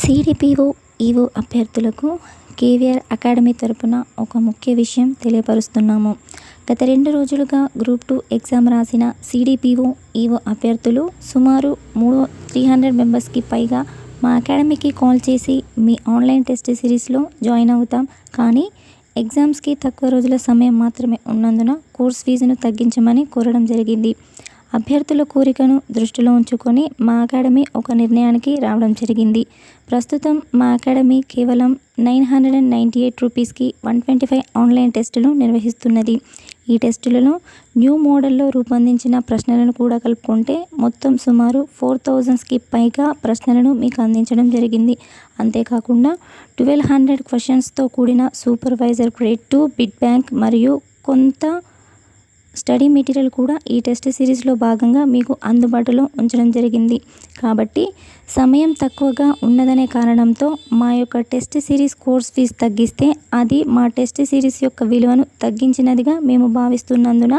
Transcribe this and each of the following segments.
CDPO, EO అభ్యర్థులకు KVR academy తరపున ఒక ముఖ్య విషయం తెలియపరుస్తున్నాము. గత 2 రోజులుగా గ్రూప్ 2 ఎగ్జామ్ రాసిన సిడిపిఓ, ఈఓ అభ్యర్థులు సుమారు 300 మెంబర్స్కి పైగా మా అకాడమీకి కాల్ చేసి మీ ఆన్లైన్ టెస్ట్ సిరీస్లో జాయిన్ అవుతాం, కానీ ఎగ్జామ్స్కి తక్కువ రోజుల సమయం మాత్రమే ఉన్నందున కోర్స్ ఫీజును తగ్గించమని కోరడం జరిగింది. అభ్యర్థుల కోరికను దృష్టిలో ఉంచుకొని మా అకాడమీ ఒక నిర్ణయానికి రావడం జరిగింది. ప్రస్తుతం మా అకాడమీ కేవలం 998 రూపీస్కి 125 ఆన్లైన్ టెస్టులు నిర్వహిస్తున్నది. ఈ టెస్టులలో న్యూ మోడల్లో రూపొందించిన ప్రశ్నలను కూడా కలుపుకుంటే మొత్తం సుమారు 4000కి పైగా ప్రశ్నలను మీకు అందించడం జరిగింది. అంతేకాకుండా 1200 క్వశ్చన్స్తో కూడిన సూపర్వైజర్ గ్రేడ్ 2 బిట్ బ్యాంక్ మరియు కొంత స్టడీ మెటీరియల్ కూడా ఈ టెస్ట్ సిరీస్లో భాగంగా మీకు అందుబాటులో ఉంచడం జరిగింది. కాబట్టి సమయం తక్కువగా ఉన్నదనే కారణంతో మా యొక్క టెస్ట్ సిరీస్ కోర్స్ ఫీజు తగ్గిస్తే అది మా టెస్ట్ సిరీస్ యొక్క విలువను తగ్గించినదిగా మేము భావిస్తున్నందున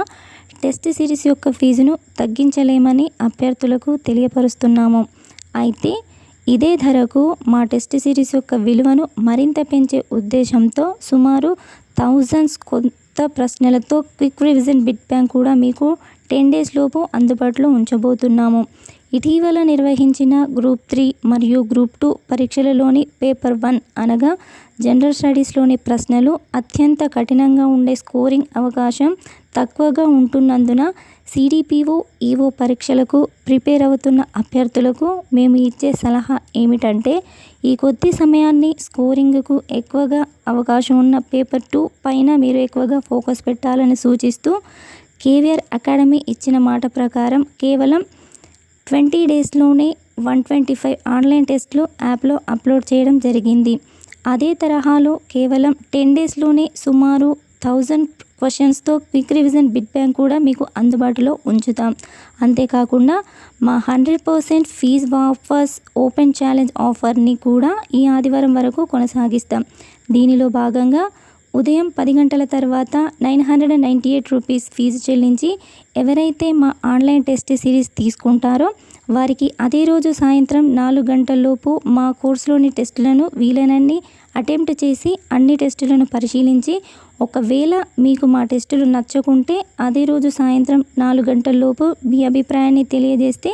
టెస్ట్ సిరీస్ యొక్క ఫీజును తగ్గించలేమని అభ్యర్థులకు తెలియపరుస్తున్నాము. అయితే ఇదే ధరకు మా టెస్ట్ సిరీస్ యొక్క విలువను మరింత పెంచే ఉద్దేశంతో సుమారు 1000 కొత్త ప్రశ్నలతో క్విక్ రివిజన్ బిట్ బ్యాంక్ కూడా మీకు 10 డేస్ లోపు అందుబాటులో ఉంచబోతున్నాము. ఇటీవల నిర్వహించిన గ్రూప్ 3 మరియు గ్రూప్ 2 పరీక్షలలోని పేపర్ 1 అనగా జనరల్ స్టడీస్లోని ప్రశ్నలు అత్యంత కఠినంగా ఉండే స్కోరింగ్ అవకాశం తక్కువగా ఉంటున్నందున సిడిపిఓ, ఈఓ పరీక్షలకు ప్రిపేర్ అవుతున్న అభ్యర్థులకు మేము ఇచ్చే సలహా ఏమిటంటే, ఈ కొద్ది సమయాన్ని స్కోరింగ్కు ఎక్కువగా అవకాశం ఉన్న పేపర్ 2 పైన మీరు ఎక్కువగా ఫోకస్ పెట్టాలని సూచిస్తూ కేవీఆర్ అకాడమీ ఇచ్చిన మాట ప్రకారం కేవలం 20 డేస్లోనే 125 ఆన్లైన్ టెస్టులు యాప్లో అప్లోడ్ చేయడం జరిగింది. అదే తరహాలో కేవలం 10 డేస్లోనే సుమారు 1000 క్వశ్చన్స్తో క్విక్ రివిజన్ బిట్ బ్యాంక్ కూడా మీకు అందుబాటులో ఉంచుతాం. అంతేకాకుండా మా 100% ఫీజ్ వాపస్ ఓపెన్ ఛాలెంజ్ ఆఫర్ని కూడా ఈ ఆదివారం వరకు కొనసాగిస్తాం. దీనిలో భాగంగా ఉదయం 10 గంటల తర్వాత 998 రూపీస్ ఫీజు చెల్లించి ఎవరైతే మా ఆన్లైన్ టెస్ట్ సిరీస్ తీసుకుంటారో వారికి అదే రోజు సాయంత్రం 4 గంటలలోపు మా కోర్సులోని టెస్టులను వీలైనన్ని అటెంప్ట్ చేసి అన్ని టెస్టులను పరిశీలించి ఒకవేళ మీకు మా టెస్టులు నచ్చకుంటే అదే రోజు సాయంత్రం 4 గంటలలోపు మీ అభిప్రాయాన్ని తెలియజేస్తే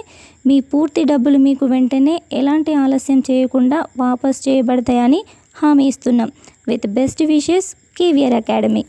మీ పూర్తి డబ్బులు మీకు వెంటనే ఎలాంటి ఆలస్యం చేయకుండా వాపస్ చేయబడతాయని హామీ ఇస్తున్నాం. With best wishes, KVR academy.